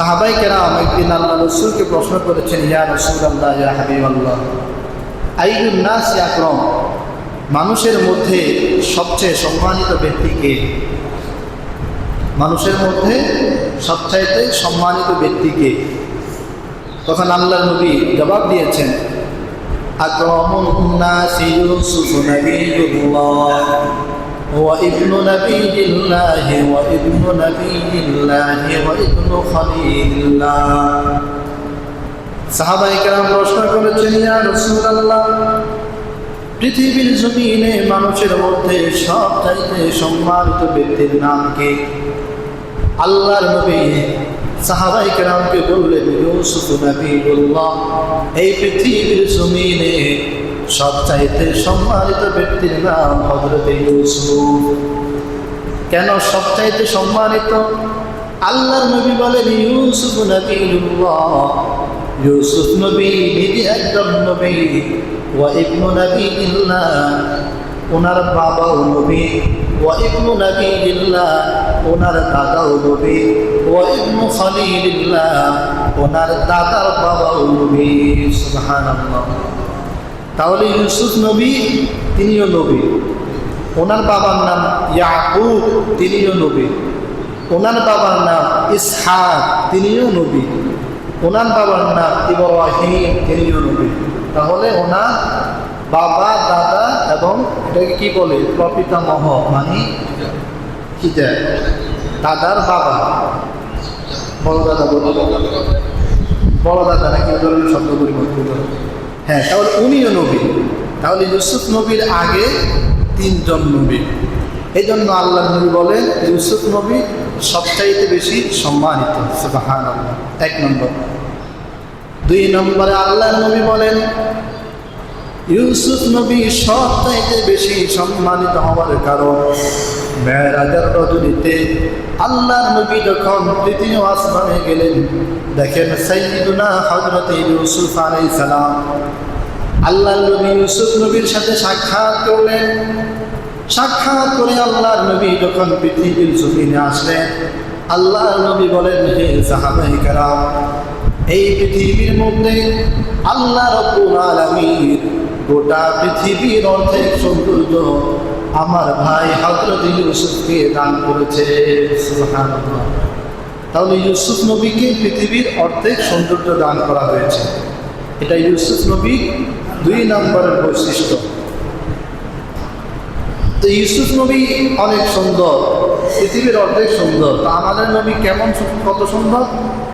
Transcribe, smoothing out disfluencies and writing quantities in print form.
সাহাবাই কেরাম একদিন আল্লাহ রসুলকে প্রশ্ন করেছেন, ইয়া রাসূলুল্লাহ, ইয়া হাবিবাল্লাহ, আইয়ুন নাস আকরাম, মানুষের মধ্যে সবচেয়ে সম্মানিত ব্যক্তি কে? মানুষের মধ্যে সবচাইতে সম্মানিত ব্যক্তি কে? তখন আল্লাহর নবী জবাব দিয়েছেন, আকরামুন নাসি ইউসুফ নবিয়ুল্লাহ ওয়া ইবনু নবিয়িল্লাহ ওয়া ইবনু নবিয়িল্লাহ ওয়া ইবনু খলিলিল্লাহ। সাহাবায়ে কেরাম প্রশ্ন করেছেন, ইয়া রাসূলুল্লাহ, পৃথিবীর জমিনে মানুষের মধ্যে সবচাইতে সম্মানিত ব্যক্তির নাম কে? আল্লাহর নবী সাহাবায়ে কেরামকে বললেন, ইউসুফ নবিয়ুল্লাহ, এই পৃথিবীর জমিনে সবচাইতে সম্মানিত ব্যক্তির নাম হযরত ইউসুফ। কেন সবচাইতে সম্মানিত? আল্লাহর নবী বলেন, ইউসুফ নবিয়ুল্লাহ, ইউসুফ নবী নিজে একজন নবী, ওয়া ইবনু নবিয়িল্লাহ, ওনার বাবাও নবী, ওয়া ইবনু নবিয়িল্লাহ, ওনার দাদাও নবী, ওয়া ইবনু খলিলিল্লাহ, ওনার দাদার বাবাও নবী। সুবহানাল্লাহ। তাহলে ইউসুফ নবী, তিনিও নবী। ওনার বাবার নাম ইয়াকুব, তিনিও নবী। ওনার বাবার নাম ইসহাক, তিনিও নবী। ওনার বাবার নাম ইব্রাহিম, তিনিও নবী। তাহলে ওনার বাবা, দাদা এবং এটাকে কি বলে, প্রপিতামহ, মানে কি যায়, দাদার বাবা, বড় দাদা, বড় দাদা নাকি ওই ধরনের শব্দ পরিবর্তন করে। হ্যাঁ, তাহলে উনিও নবী। তাহলে ইউসুফ নবীর আগে তিনজন নবী। এই জন্য আল্লাহ নবী বলেন, ইউসুফ নবী সবচাইতে বেশি সম্মানিত। সুবহানাল্লাহ, এক নম্বর। দুই নম্বরে আল্লাহ নবী বলেন, ইউসুফ নবী সবচাইতে বেশি সম্মানিত হওয়ার কারণ, মেরাজের রজনীতে আল্লাহর নবী যখন তৃতীয় আসমানে গেলেন, দেখেন সাইয়্যিদুনা হযরত ইউসুফ আলাইহিস সালাম, আল্লাহর নবী ইউসুফ নবীর সাথে সাক্ষাৎ করলেন। সাক্ষাৎ করে আল্লাহর নবী যখন পৃথিবীর জমিনে আসলেন, আল্লাহর নবী বলেন, হে সাহাবায়ে কেরাম, এই পৃথিবীর মধ্যে আল্লাহ রাব্বুল আলামিন গোটা পৃথিবীর অর্ধেক সৌন্দর্য আমার ভাই হযরত ইউসুফকে দান করেছে। সুবহানাল্লাহ। তাহলে ইউসুফ নবীকে পৃথিবীর অর্ধেক সৌন্দর্য দান করা হয়েছে। এটা ইউসুফ নবীর দুই নম্বরের বৈশিষ্ট্য। তো ইউসুফ নবী অনেক সুন্দর, পৃথিবীর অর্ধেক সুন্দর। তো আমাদের নবী কেমন, কত সুন্দর?